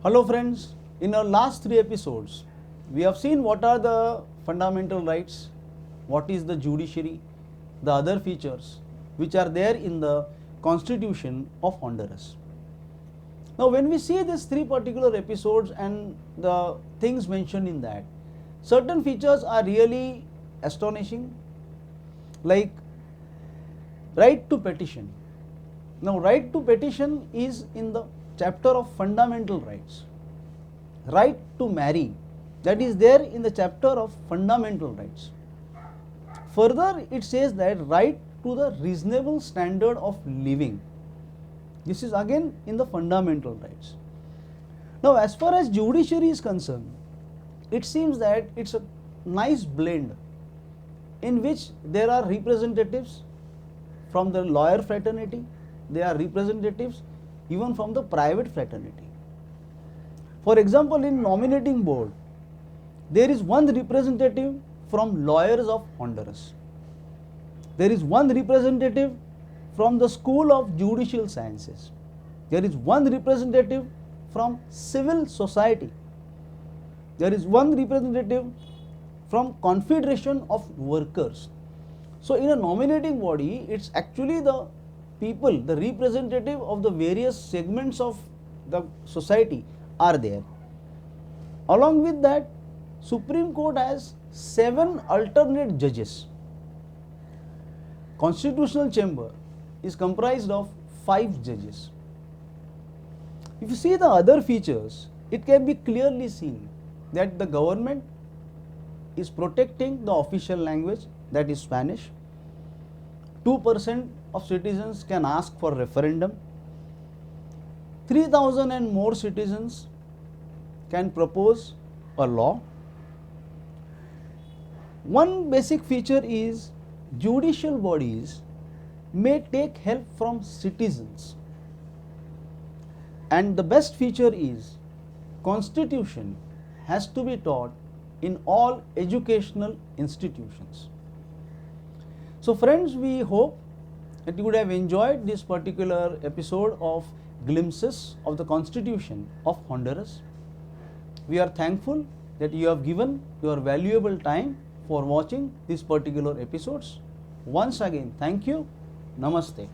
Hello friends, in our last 3 episodes, we have seen what are the fundamental rights, what is the judiciary, the other features which are there in the Constitution of Honduras. Now when we see these 3 particular episodes and the things mentioned in that, certain features are really astonishing, like right to petition. Now right to petition is in the chapter of fundamental rights. Right to marry, that is there in the chapter of fundamental rights. Further it says that right to the reasonable standard of living, this is again in the fundamental rights. Now as far as judiciary is concerned, it seems that it's a nice blend in which there are representatives from the lawyer fraternity, there are representatives even from the private fraternity. For example, in nominating board, there is one representative from lawyers of Honduras. There is one representative from the School of Judicial Sciences. There is one representative from civil society. There is one representative from Confederation of Workers. So in a nominating body, it's actually the people, the representative of the various segments of the society are there. Along with that, Supreme Court has 7 alternate judges. Constitutional Chamber is comprised of 5 judges. If you see the other features, it can be clearly seen that the government is protecting the official language, that is Spanish. 2% of citizens can ask for referendum. 3,000 and more citizens can propose a law. One basic feature is judicial bodies may take help from citizens. And the best feature is Constitution has to be taught in all educational institutions. So friends, we hope that you would have enjoyed this particular episode of Glimpses of the Constitution of Honduras. We are thankful that you have given your valuable time for watching these particular episodes. Once again, thank you. Namaste.